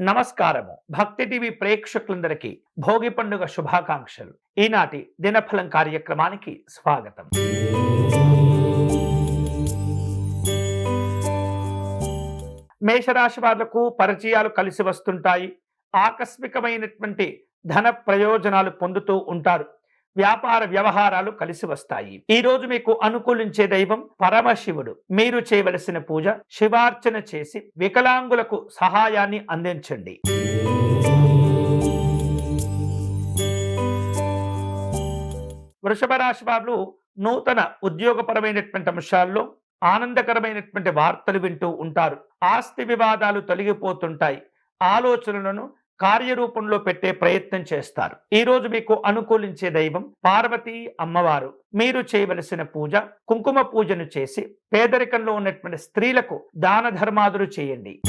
నమస్కారము. భక్తి టీవీ ప్రేక్షకులందరికీ భోగి పండుగ శుభాకాంక్షలు. ఈనాటి దినఫలం కార్యక్రమానికి స్వాగతం. మేషరాశి వాళ్లకు పరిచయాలు కలిసి వస్తుంటాయి. ఆకస్మికమైనటువంటి ధన ప్రయోజనాలు పొందుతూ ఉంటారు. వ్యాపార వ్యవహారాలు కలిసి వస్తాయి. ఈ రోజు మీకు అనుకూలించే దైవం పరమశివుడు. మీరు చేయవలసిన పూజ శివార్చన చేసి వికలాంగులకు సహాయాన్ని అందించండి. వృషభ రాశి వారు నూతన ఉద్యోగపరమైనటువంటి అంశాల్లో ఆనందకరమైనటువంటి వార్తలు వింటూ ఉంటారు. ఆస్తి వివాదాలు తొలగిపోతుంటాయి. ఆలోచనలను కార్యరూపంలో పెట్టే ప్రయత్నం చేస్తారు. ఈ రోజు మీకు అనుకూలించే దైవం పార్వతీ అమ్మవారు. మీరు చేయవలసిన పూజ కుంకుమ పూజను చేసి పేదరికంలో ఉన్నటువంటి స్త్రీలకు దాన ధర్మాదులు చేయండి.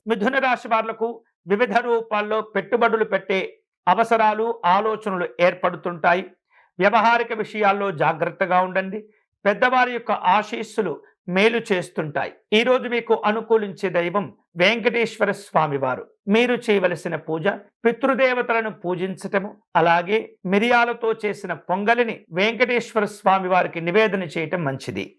మిథున రాశి వాళ్లకు వివిధ రూపాల్లో పెట్టుబడులు పెట్టే అవసరాలు ఆలోచనలు ఏర్పడుతుంటాయి. వ్యవహారిక విషయాల్లో జాగ్రత్తగా ఉండండి. పెద్దవారి యొక్క ఆశీస్సులు మేలు చేస్తుంటాయి. ఈ రోజు మీకు అనుకూలించే దైవం వెంకటేశ్వర స్వామి వారు. మీరు చేయవలసిన పూజ పితృదేవతలను పూజించటము, అలాగే మిరియాలతో చేసిన పొంగలిని వెంకటేశ్వర స్వామి వారికి నివేదన చేయటం మంచిది.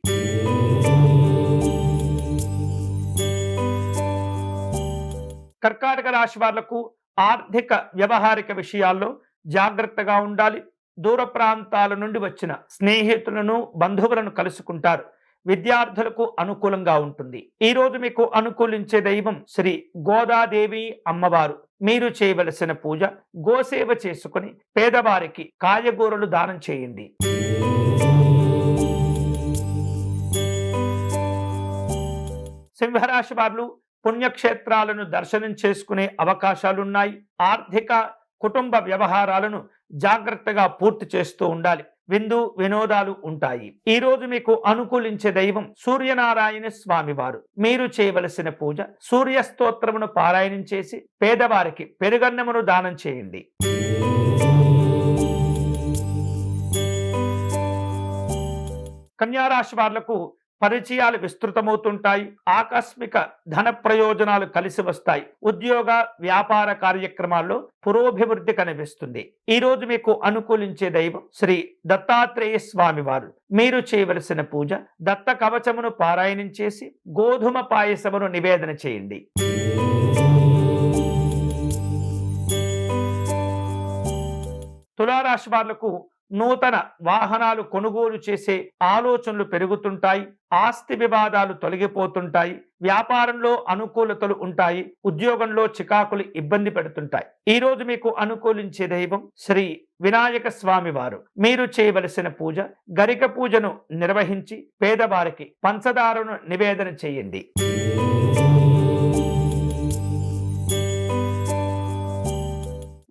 కర్కాటక రాశి వాళ్లకు ఆర్థిక వ్యవహారిక విషయాల్లో జాగ్రత్తగా ఉండాలి. దూర ప్రాంతాల నుండి వచ్చిన స్నేహితులను బంధువులను కలుసుకుంటారు. విద్యార్థులకు అనుకూలంగా ఉంటుంది. ఈ రోజు మీకు అనుకూలించే దైవం శ్రీ గోదాదేవి అమ్మవారు. మీరు చేయవలసిన పూజ గోసేవ చేసుకుని పేదవారికి కాయగూరలు దానం చేయండి. సింహరాశి వారు పుణ్యక్షేత్రాలను దర్శనం చేసుకునే అవకాశాలున్నాయి. ఆర్థిక కుటుంబ వ్యవహారాలను జాగ్రత్తగా పూర్తి చేస్తూ ఉండాలి. విందు వినోదాలు ఉంటాయి. ఈ రోజు మీకు అనుకూలించే దైవం సూర్యనారాయణ స్వామి వారు. మీరు చేయవలసిన పూజ సూర్య స్తోత్రమును పారాయణం చేసి పేదవారికి పెరుగన్నమును దానం చేయండి. కన్యారాశి వాళ్లకు పరిచయాలు విస్తృతమవుతుంటాయి. ఆకస్మిక ధన ప్రయోజనాలు కలిసి వస్తాయి. ఉద్యోగ వ్యాపార కార్యక్రమాల్లో పురోభివృద్ధి కనిపిస్తుంది. ఈ రోజు మీకు అనుకూలించే దైవం శ్రీ దత్తాత్రేయ స్వామి వారు. మీరు చేయవలసిన పూజ దత్త కవచమును పారాయణం చేసి గోధుమ పాయసమును నివేదన చేయండి. తులారాశి వాళ్లకు నూతన వాహనాలు కొనుగోలు చేసే ఆలోచనలు పెరుగుతుంటాయి. ఆస్తి వివాదాలు తొలగిపోతుంటాయి. వ్యాపారంలో అనుకూలతలు ఉంటాయి. ఉద్యోగంలో చికాకులు ఇబ్బంది పెడుతుంటాయి. ఈ రోజు మీకు అనుకూలించే దైవం శ్రీ వినాయక స్వామి వారు. మీరు చేయవలసిన పూజ గరిక పూజను నిర్వహించి పేదవారికి పంచదారను నివేదన చేయండి.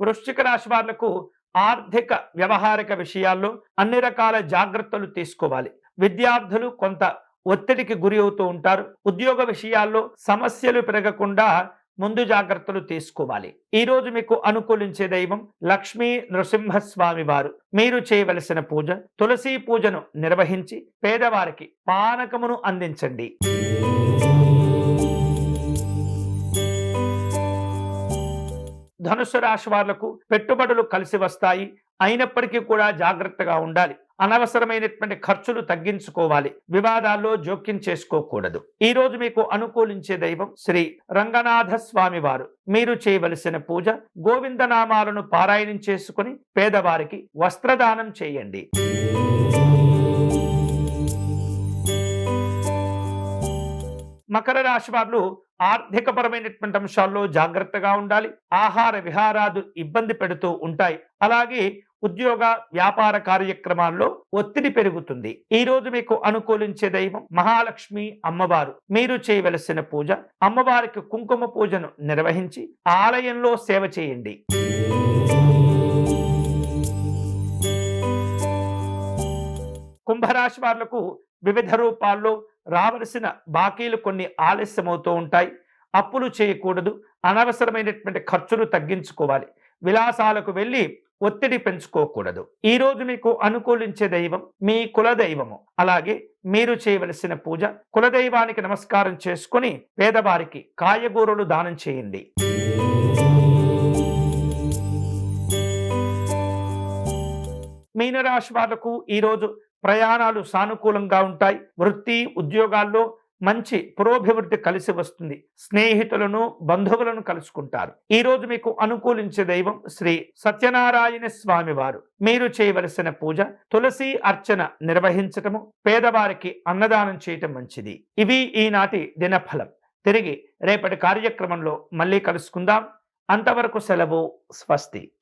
వృశ్చిక రాశి వాళ్లకు ఆర్థిక వ్యవహారిక విషయాల్లో అన్ని రకాల జాగ్రత్తలు తీసుకోవాలి. విద్యార్థులు కొంత ఒత్తిడికి గురి అవుతూ ఉంటారు. ఉద్యోగ విషయాల్లో సమస్యలు పెరగకుండా ముందు జాగ్రత్తలు తీసుకోవాలి. ఈ రోజు మీకు అనుకూలించే దైవం లక్ష్మీ నృసింహస్వామి వారు. మీరు చేయవలసిన పూజ తులసి పూజను నిర్వహించి పేదవారికి పానకమును అందించండి. ధనుస్సు రాశి వాళ్లకు పెట్టుబడులు కలిసి వస్తాయి. అయినప్పటికీ కూడా జాగ్రత్తగా ఉండాలి. అనవసరమైనటువంటి ఖర్చులు తగ్గించుకోవాలి. వివాదాల్లో జోక్యం చేసుకోకూడదు. ఈ రోజు మీకు అనుకూలించే దైవం శ్రీ రంగనాథ స్వామి వారు. మీరు చేయవలసిన పూజ గోవిందనామాలను పారాయణం చేసుకుని పేదవారికి వస్త్రదానం చేయండి. మకర రాశి వారు ఆర్థికపరమైనటువంటి అంశాల్లో జాగ్రత్తగా ఉండాలి. ఆహార విహారాలు ఇబ్బంది పెడుతూ ఉంటాయి. అలాగే ఉద్యోగ వ్యాపార కార్యక్రమాల్లో ఒత్తిడి పెరుగుతుంది. ఈ రోజు మీకు అనుకూలించే దైవం మహాలక్ష్మి అమ్మవారు. మీరు చేయవలసిన పూజ అమ్మవారికి కుంకుమ పూజను నిర్వహించి ఆలయంలో సేవ చేయండి. కుంభరాశి వాళ్లకు వివిధ రూపాల్లో రావలసిన బాకీలు కొన్ని ఆలస్యమవుతూ ఉంటాయి. అప్పులు చేయకూడదు. అనవసరమైనటువంటి ఖర్చులు తగ్గించుకోవాలి. విలాసాలకు వెళ్ళి ఒత్తిడి పెంచుకోకూడదు. ఈ రోజు మీకు అనుకూలించే దైవం మీ కులదైవము. అలాగే మీరు చేయవలసిన పూజ, కులదైవానికి నమస్కారం చేసుకుని పేదవారికి కాయగూరలు దానం చేయండి. మీనరాశి వాళ్లకు ఈరోజు ప్రయాణాలు సానుకూలంగా ఉంటాయి. వృత్తి ఉద్యోగాల్లో మంచి పురోభివృద్ధి కలిసి వస్తుంది. స్నేహితులను బంధువులను కలుసుకుంటారు. ఈ రోజు మీకు అనుకూలించే దైవం శ్రీ సత్యనారాయణ స్వామి వారు. మీరు చేయవలసిన పూజ తులసి అర్చన నిర్వహించటము, పేదవారికి అన్నదానం చేయటం మంచిది. ఇవి ఈనాటి దినఫలం. తిరిగి రేపటి కార్యక్రమంలో మళ్ళీ కలుసుకుందాం. అంతవరకు సెలవు. స్వస్తి.